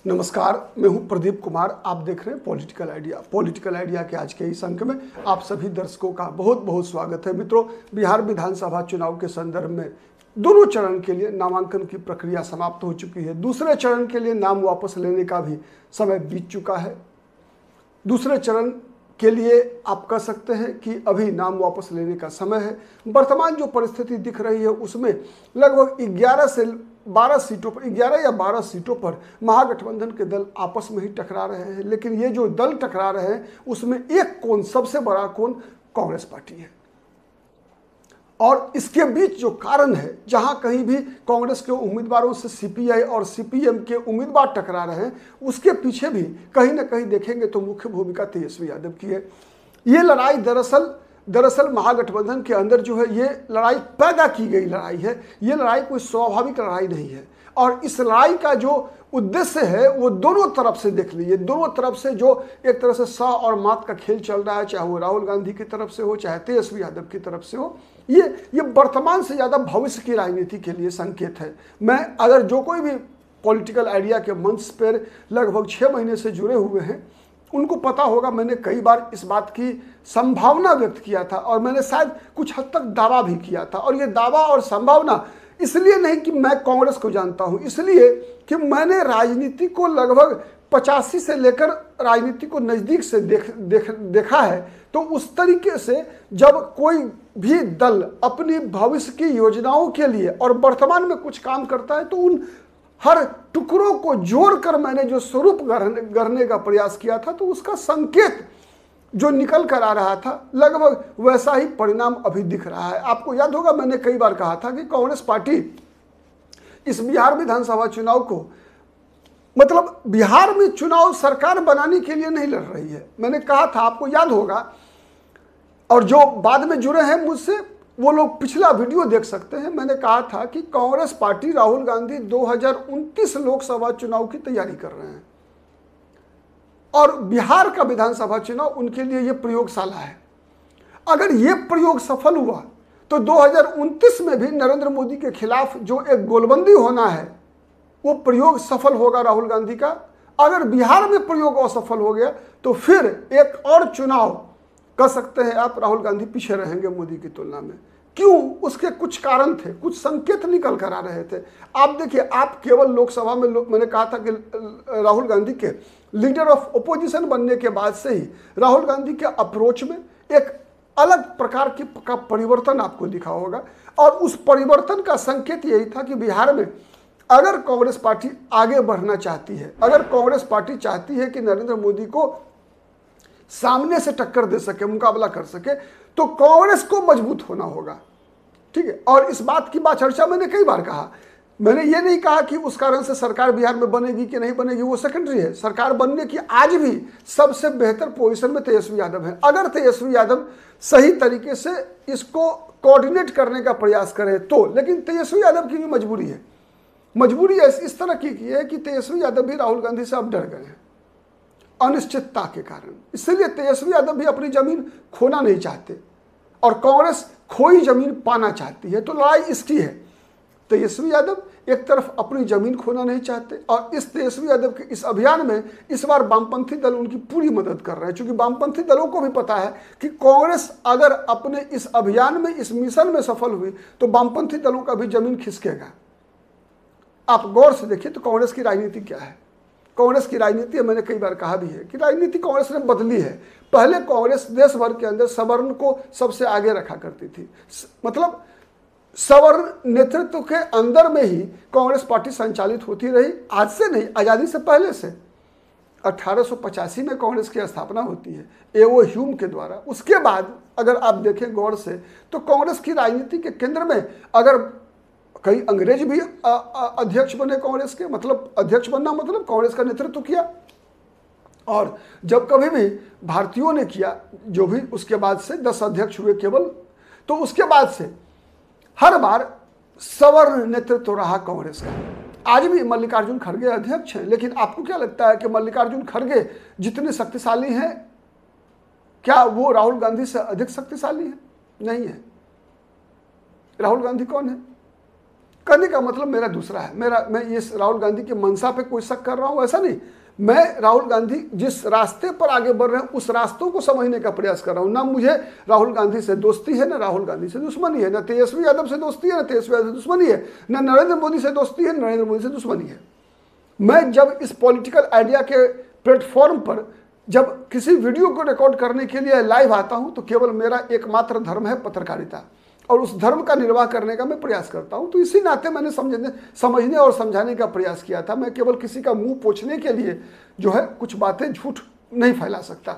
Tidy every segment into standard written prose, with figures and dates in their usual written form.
नमस्कार, मैं हूं प्रदीप कुमार। आप देख रहे हैं पॉलिटिकल आइडिया के आज के इस अंक में आप सभी दर्शकों का बहुत बहुत स्वागत है। मित्रों, बिहार विधानसभा चुनाव के संदर्भ में दोनों चरण के लिए नामांकन की प्रक्रिया समाप्त हो चुकी है। दूसरे चरण के लिए नाम वापस लेने का भी समय बीत चुका है। दूसरे चरण के लिए आप कह सकते हैं कि अभी नाम वापस लेने का समय है। वर्तमान जो परिस्थिति दिख रही है उसमें लगभग 11 से 12 सीटों पर 11 या 12 सीटों पर महागठबंधन के दल आपस में ही टकरा रहे हैं। लेकिन ये जो दल टकरा रहे हैं उसमें एक कोण, सबसे बड़ा कोण कांग्रेस पार्टी है। और इसके बीच जो कारण है, जहां कहीं भी कांग्रेस के उम्मीदवारों से सीपीआई और सीपीएम के उम्मीदवार टकरा रहे हैं, उसके पीछे भी कहीं ना कहीं देखेंगे तो मुख्य भूमिका तेजस्वी यादव की है। ये लड़ाई दरअसल महागठबंधन के अंदर जो है ये लड़ाई पैदा की गई लड़ाई है। ये लड़ाई कोई स्वाभाविक लड़ाई नहीं है। और इस लड़ाई का जो उद्देश्य है वो दोनों तरफ से देख लीजिए। दोनों तरफ से जो एक तरह से सा और मात का खेल चल रहा है, चाहे वो राहुल गांधी की तरफ से हो, चाहे तेजस्वी यादव की तरफ से हो, ये वर्तमान से ज़्यादा भविष्य की राजनीति के लिए संकेत है। मैं अगर जो कोई भी पॉलिटिकल आइडिया के मंच पर लगभग 6 महीने से जुड़े हुए हैं उनको पता होगा, मैंने कई बार इस बात की संभावना व्यक्त किया था और मैंने शायद कुछ हद तक दावा भी किया था। और ये दावा और संभावना इसलिए नहीं कि मैं कांग्रेस को जानता हूं, इसलिए कि मैंने राजनीति को लगभग 85 से लेकर राजनीति को नज़दीक से देखा है। तो उस तरीके से जब कोई भी दल अपनी भविष्य की योजनाओं के लिए और वर्तमान में कुछ काम करता है तो उन हर टुकड़ों को जोड़कर मैंने जो स्वरूप गढ़ने का प्रयास किया था, तो उसका संकेत जो निकल कर आ रहा था लगभग वैसा ही परिणाम अभी दिख रहा है। आपको याद होगा मैंने कई बार कहा था कि कांग्रेस पार्टी इस बिहार विधानसभा चुनाव को, मतलब बिहार में चुनाव सरकार बनाने के लिए नहीं लड़ रही है। मैंने कहा था, आपको याद होगा, और जो बाद में जुड़े हैं मुझसे वो लोग पिछला वीडियो देख सकते हैं। मैंने कहा था कि कांग्रेस पार्टी, राहुल गांधी 2029 लोकसभा चुनाव की तैयारी कर रहे हैं और बिहार का विधानसभा चुनाव उनके लिए ये प्रयोगशाला है। अगर ये प्रयोग सफल हुआ तो 2029 में भी नरेंद्र मोदी के खिलाफ जो एक गोलबंदी होना है वो प्रयोग सफल होगा राहुल गांधी का। अगर बिहार में प्रयोग असफल हो गया तो फिर एक और चुनाव कह सकते हैं आप, राहुल गांधी पीछे रहेंगे मोदी की तुलना में। क्यों? उसके कुछ कारण थे, कुछ संकेत निकल कर आ रहे थे। आप देखिए, आप केवल लोकसभा में मैंने कहा था कि राहुल गांधी के लीडर ऑफ ओपोजिशन बनने के बाद से ही राहुल गांधी के अप्रोच में एक अलग प्रकार का परिवर्तन आपको दिखा होगा। और उस परिवर्तन का संकेत यही था कि बिहार में अगर कांग्रेस पार्टी आगे बढ़ना चाहती है, अगर कांग्रेस पार्टी चाहती है कि नरेंद्र मोदी को सामने से टक्कर दे सके, मुकाबला कर सके, तो कांग्रेस को मजबूत होना होगा। ठीक है। और इस बात की चर्चा मैंने कई बार कहा। मैंने ये नहीं कहा कि उस कारण से सरकार बिहार में बनेगी कि नहीं बनेगी, वो सेकेंडरी है। सरकार बनने की आज भी सबसे बेहतर पोजीशन में तेजस्वी यादव है। अगर तेजस्वी यादव सही तरीके से इसको कोऑर्डिनेट करने का प्रयास करे तो। लेकिन तेजस्वी यादव की भी मजबूरी इस तरह की है कि तेजस्वी यादव भी राहुल गांधी से अब डर गए हैं अनिश्चितता के कारण। इसलिए तेजस्वी यादव भी अपनी जमीन खोना नहीं चाहते और कांग्रेस खोई जमीन पाना चाहती है। तो लड़ाई इसकी है। तेजस्वी यादव एक तरफ अपनी जमीन खोना नहीं चाहते और इस तेजस्वी यादव के इस अभियान में इस बार वामपंथी दल उनकी पूरी मदद कर रहे हैं, क्योंकि वामपंथी दलों को भी पता है कि कांग्रेस अगर अपने इस अभियान में, इस मिशन में सफल हुई तो वामपंथी दलों का भी जमीन खिसकेगा। आप गौर से देखिए तो कांग्रेस की राजनीति क्या है। कांग्रेस की राजनीति, मैंने कई बार कहा भी है कि राजनीति कांग्रेस ने बदली है। पहले कांग्रेस देश भर के अंदर सवर्ण को सबसे आगे रखा करती थी, मतलब सवर्ण नेतृत्व के अंदर में ही कांग्रेस पार्टी संचालित होती रही। आज से नहीं, आज़ादी से पहले से 1885 में कांग्रेस की स्थापना होती है एओ ह्यूम के द्वारा। उसके बाद अगर आप देखें गौर से तो कांग्रेस की राजनीति के केंद्र में अगर कई अंग्रेज भी अध्यक्ष बने कांग्रेस के, मतलब अध्यक्ष बनना मतलब कांग्रेस का नेतृत्व किया। और जब कभी भी भारतीयों ने किया, जो भी उसके बाद से 10 अध्यक्ष हुए केवल, तो उसके बाद से हर बार सवर्ण नेतृत्व रहा कांग्रेस का। आज भी मल्लिकार्जुन खड़गे अध्यक्ष हैं, लेकिन आपको क्या लगता है कि मल्लिकार्जुन खड़गे जितने शक्तिशाली हैं, क्या वो राहुल गांधी से अधिक शक्तिशाली हैं? नहीं है। राहुल गांधी कौन है? कहने का मतलब मेरा दूसरा है। मैं ये राहुल गांधी की मंशा पे कोई शक कर रहा हूँ ऐसा नहीं। मैं राहुल गांधी जिस रास्ते पर आगे बढ़ रहे हैं उस रास्तों को समझने का प्रयास कर रहा हूँ। ना मुझे राहुल गांधी से दोस्ती है, ना राहुल गांधी से दुश्मनी है, ना तेजस्वी यादव से दोस्ती है, ना तेजस्वी यादव से दुश्मनी है, ना नरेंद्र मोदी से दोस्ती है, नरेंद्र मोदी से दुश्मनी है। मैं जब इस पॉलिटिकल आइडिया के प्लेटफॉर्म पर जब किसी वीडियो को रिकॉर्ड करने के लिए लाइव आता हूं तो केवल मेरा एकमात्र धर्म है पत्रकारिता, और उस धर्म का निर्वाह करने का मैं प्रयास करता हूं। तो इसी नाते मैंने समझने और समझाने का प्रयास किया था। मैं केवल किसी का मुंह पोंछने के लिए जो है कुछ बातें झूठ नहीं फैला सकता।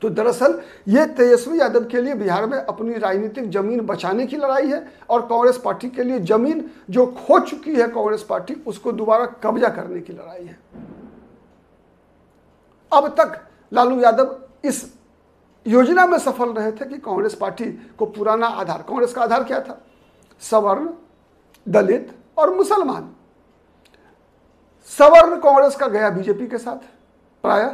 तो दरअसल ये तेजस्वी यादव के लिए बिहार में अपनी राजनीतिक जमीन बचाने की लड़ाई है, और कांग्रेस पार्टी के लिए जमीन जो खो चुकी है कांग्रेस पार्टी उसको दोबारा कब्जा करने की लड़ाई है। अब तक लालू यादव इस योजना में सफल रहे थे कि कांग्रेस पार्टी को पुराना आधार, कांग्रेस का आधार क्या था? सवर्ण, दलित और मुसलमान। सवर्ण कांग्रेस का गया बीजेपी के साथ प्रायः,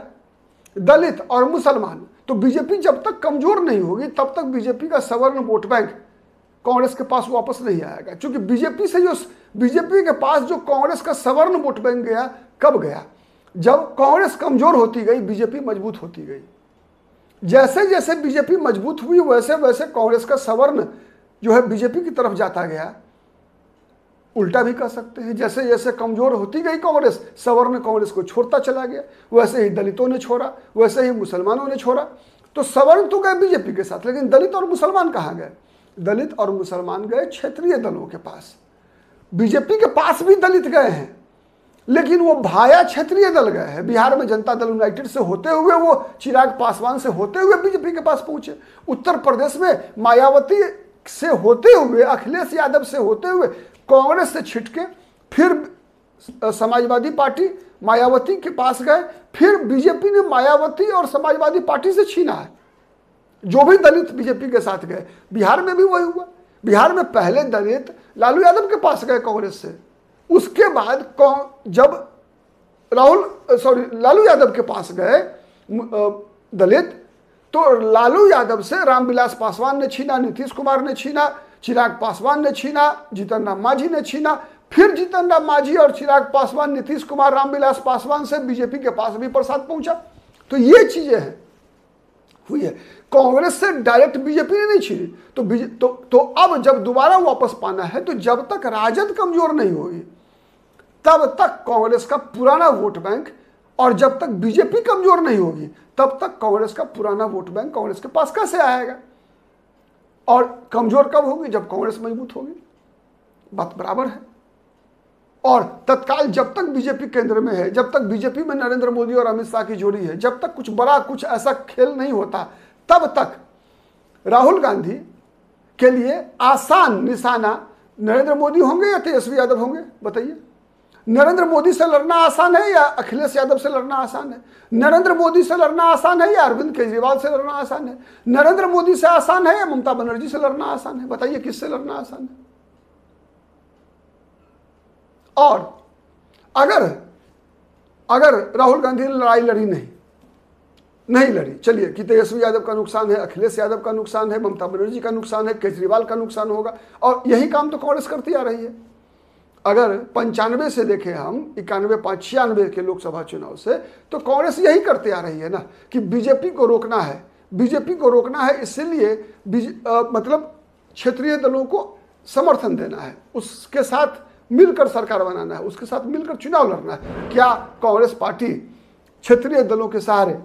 दलित और मुसलमान। तो बीजेपी जब तक कमजोर नहीं होगी तब तक बीजेपी का सवर्ण वोट बैंक कांग्रेस के पास वापस नहीं आएगा, क्योंकि बीजेपी के पास जो कांग्रेस का सवर्ण वोट बैंक गया, कब गया? जब कांग्रेस कमजोर होती गई, बीजेपी मजबूत होती गई। जैसे जैसे बीजेपी मजबूत हुई वैसे वैसे कांग्रेस का सवर्ण जो है बीजेपी की तरफ जाता गया। उल्टा भी कह सकते हैं, जैसे जैसे कमजोर होती गई कांग्रेस, सवर्ण कांग्रेस को छोड़ता चला गया। वैसे ही दलितों ने छोड़ा, वैसे ही मुसलमानों ने छोड़ा। तो सवर्ण तो गए बीजेपी के साथ, लेकिन दलित और मुसलमान कहाँ गए? दलित और मुसलमान गए क्षेत्रीय दलों के पास। बीजेपी के पास भी दलित गए हैं, लेकिन वो भाया क्षेत्रीय दल गए हैं। बिहार में जनता दल यूनाइटेड से होते हुए, वो चिराग पासवान से होते हुए बीजेपी के पास पहुंचे। उत्तर प्रदेश में मायावती से होते हुए, अखिलेश यादव से होते हुए कांग्रेस से छिटके फिर समाजवादी पार्टी मायावती के पास गए, फिर बीजेपी ने मायावती और समाजवादी पार्टी से छीना है। जो भी दलित बीजेपी के साथ गए, बिहार में भी वही हुआ। बिहार में पहले दलित लालू यादव के पास गए कांग्रेस से, उसके बाद जब लालू यादव के पास गए दलित, तो लालू यादव से रामविलास पासवान ने छीना, नीतीश कुमार ने छीना, चिराग पासवान ने छीना, जीतन राम मांझी ने छीना, फिर जीतन राम मांझी और चिराग पासवान, नीतीश कुमार, रामविलास पासवान से बीजेपी के पास भी प्रसाद पहुंचा। तो ये चीजें हैं हुई है। कांग्रेस से डायरेक्ट बीजेपी ने नहीं छीनी। तो अब जब दोबारा वापस पाना है, तो जब तक राजद कमजोर नहीं होगी तब तक कांग्रेस का पुराना वोट बैंक, और जब तक बीजेपी कमजोर नहीं होगी तब तक कांग्रेस का पुराना वोट बैंक कांग्रेस के पास कैसे आएगा? और कमजोर कब होगी? जब कांग्रेस मजबूत होगी। बात बराबर है। और तत्काल जब तक बीजेपी केंद्र में है, जब तक बीजेपी में नरेंद्र मोदी और अमित शाह की जोड़ी है, जब तक कुछ बड़ा कुछ ऐसा खेल नहीं होता, तब तक राहुल गांधी के लिए आसान निशाना नरेंद्र मोदी होंगे या तेजस्वी यादव होंगे? बताइए। नरेंद्र मोदी से लड़ना आसान है या अखिलेश यादव से लड़ना आसान है? नरेंद्र मोदी से लड़ना आसान है या अरविंद केजरीवाल से लड़ना आसान है? नरेंद्र मोदी से आसान है या ममता बनर्जी से लड़ना आसान है? बताइए किससे लड़ना आसान है? और अगर राहुल गांधी ने लड़ाई लड़ी नहीं लड़ी, चलिए कि तेजस्वी यादव का नुकसान है, अखिलेश यादव का नुकसान है, ममता बनर्जी का नुकसान है, केजरीवाल का नुकसान होगा, और यही काम तो कांग्रेस करती आ रही है। अगर 95 से देखें हम 91-96 के लोकसभा चुनाव से, तो कांग्रेस यही करते आ रही है ना कि बीजेपी को रोकना है। बीजेपी को रोकना है, इसलिए मतलब क्षेत्रीय दलों को समर्थन देना है, उसके साथ मिलकर सरकार बनाना है, उसके साथ मिलकर चुनाव लड़ना है। क्या कांग्रेस पार्टी क्षेत्रीय दलों के सहारे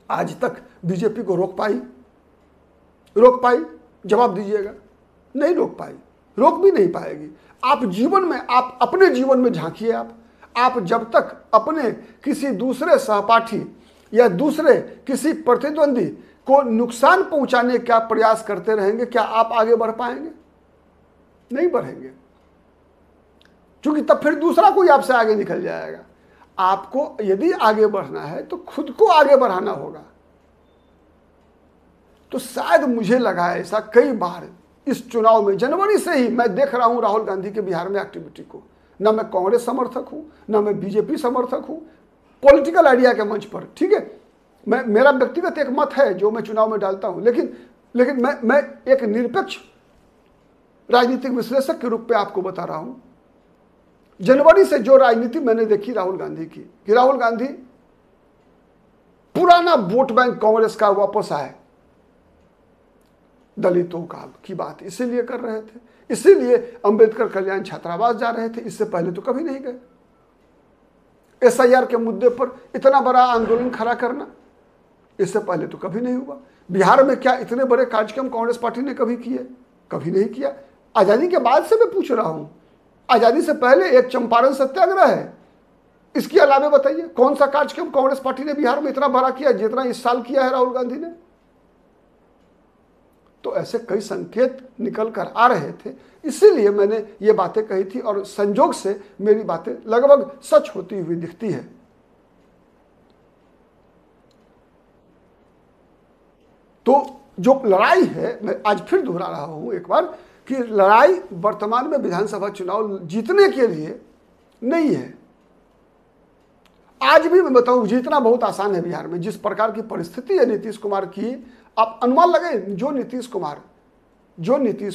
आज तक बीजेपी को रोक पाई? जवाब दीजिएगा। नहीं रोक पाई, रोक भी नहीं पाएगी। आप अपने जीवन में झांकिए। आप जब तक अपने किसी दूसरे सहपाठी या दूसरे किसी प्रतिद्वंदी को नुकसान पहुंचाने का प्रयास करते रहेंगे, क्या आप आगे बढ़ पाएंगे? नहीं बढ़ेंगे, क्योंकि तब फिर दूसरा कोई आपसे आगे निकल जाएगा। आपको यदि आगे बढ़ना है तो खुद को आगे बढ़ाना होगा। तो शायद मुझे लगा ऐसा कई बार इस चुनाव में, जनवरी से ही मैं देख रहा हूं राहुल गांधी के बिहार में एक्टिविटी को। ना मैं कांग्रेस समर्थक हूं, ना मैं बीजेपी समर्थक हूं, पॉलिटिकल आइडिया के मंच पर, ठीक है। मेरा व्यक्तिगत एक मत है जो मैं चुनाव में डालता हूं, लेकिन मैं एक निरपेक्ष राजनीतिक विश्लेषक के रूप में आपको बता रहा हूं। जनवरी से जो राजनीति मैंने देखी राहुल गांधी की, कि राहुल गांधी पुराना वोट बैंक कांग्रेस का वापस आए, दलितों का की बात इसीलिए कर रहे थे, इसीलिए अंबेडकर कल्याण छात्रावास जा रहे थे। इससे पहले तो कभी नहीं गए। एसआईआर के मुद्दे पर इतना बड़ा आंदोलन खड़ा करना, इससे पहले तो कभी नहीं हुआ। बिहार में क्या इतने बड़े कार्यक्रम कांग्रेस पार्टी ने कभी किए? कभी नहीं किया। आजादी के बाद से मैं पूछ रहा हूं, आजादी से पहले एक चंपारण सत्याग्रह है, इसके अलावा बताइए कौन सा कार्यक्रम कांग्रेस पार्टी ने बिहार में इतना बड़ा किया जितना इस साल किया है राहुल गांधी ने? तो ऐसे कई संकेत निकल कर आ रहे थे, इसीलिए मैंने ये बातें कही थी और संजोग से मेरी बातें लगभग सच होती हुई दिखती है। तो जो लड़ाई है, मैं आज फिर दोहरा रहा हूं एक बार, कि लड़ाई वर्तमान में विधानसभा चुनाव जीतने के लिए नहीं है। आज भी मैं बताऊं, जीतना बहुत आसान है बिहार में। जिस प्रकार की परिस्थिति है नीतीश कुमार की, आप अनुमान लगे, जो नीतीश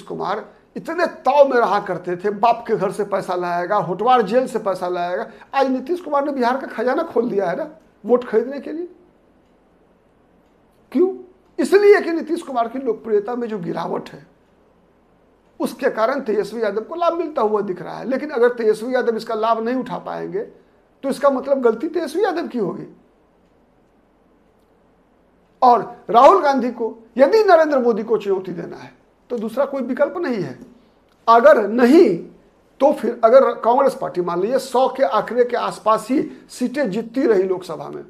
कुमार इतने ताव में रहा करते थे, बाप के घर से पैसा लाएगा, होटवार जेल से पैसा लाएगा, आज नीतीश कुमार ने बिहार का खजाना खोल दिया है ना वोट खरीदने के लिए। क्यों? इसलिए कि नीतीश कुमार की लोकप्रियता में जो गिरावट है, उसके कारण तेजस्वी यादव को लाभ मिलता हुआ दिख रहा है। लेकिन अगर तेजस्वी यादव इसका लाभ नहीं उठा पाएंगे तो इसका मतलब गलती तेजस्वी यादव की होगी। और राहुल गांधी को यदि नरेंद्र मोदी को चुनौती देना है तो दूसरा कोई विकल्प नहीं है। अगर नहीं तो फिर अगर कांग्रेस पार्टी मान लीजिए 100 के आंकड़े के आसपास ही सीटें जीतती रही लोकसभा में,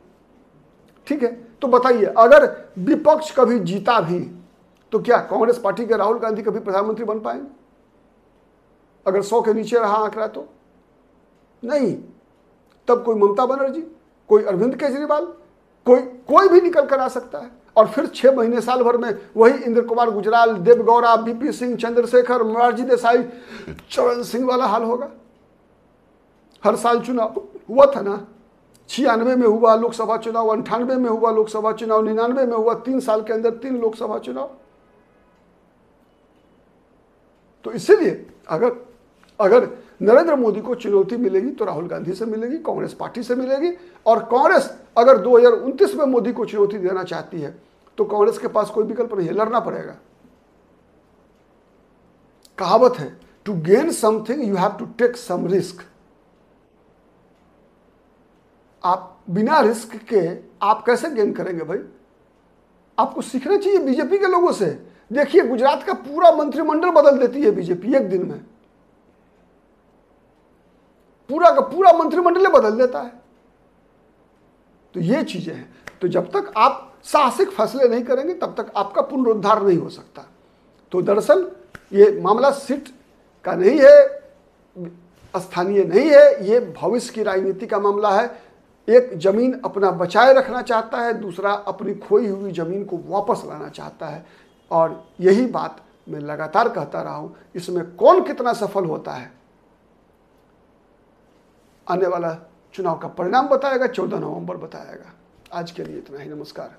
ठीक है, तो बताइए अगर विपक्ष कभी जीता भी तो क्या कांग्रेस पार्टी के राहुल गांधी कभी प्रधानमंत्री बन पाएंगे? अगर 100 के नीचे रहा आंकड़ा तो नहीं। तब कोई ममता बनर्जी, कोई अरविंद केजरीवाल, कोई भी निकल कर आ सकता है। और फिर 6 महीने साल भर में वही इंद्र कुमार गुजराल, देवगौड़ा, बीपी सिंह, चंद्रशेखर, मोरारजी देसाई, चरण सिंह वाला हाल होगा। हर साल चुनाव हुआ था ना, 96 में हुआ लोकसभा चुनाव, 98 में हुआ लोकसभा चुनाव, 99 में हुआ, 3 साल के अंदर 3 लोकसभा चुनाव। तो इसीलिए अगर नरेंद्र मोदी को चुनौती मिलेगी तो राहुल गांधी से मिलेगी, कांग्रेस पार्टी से मिलेगी। और कांग्रेस अगर 2029 में मोदी को चुनौती देना चाहती है तो कांग्रेस के पास कोई विकल्प नहीं है, लड़ना पड़ेगा। कहावत है, to gain something you have to take some risk. आप बिना रिस्क के आप कैसे गेन करेंगे भाई? आपको सीखना चाहिए बीजेपी के लोगों से। देखिए गुजरात का पूरा मंत्रिमंडल बदल देती है बीजेपी एक दिन में, पूरा का पूरा मंत्रिमंडल बदल देता है। तो ये चीजें हैं। तो जब तक आप साहसिक फैसले नहीं करेंगे तब तक आपका पुनरुद्धार नहीं हो सकता। तो दरअसल ये मामला सीट का नहीं है, स्थानीय नहीं है, ये भविष्य की राजनीति का मामला है। एक जमीन अपना बचाए रखना चाहता है, दूसरा अपनी खोई हुई जमीन को वापस लाना चाहता है। और यही बात मैं लगातार कहता रहा हूं। इसमें कौन कितना सफल होता है आने वाला चुनाव का परिणाम बताएगा, 14 नवंबर बताएगा। आज के लिए इतना ही, नमस्कार।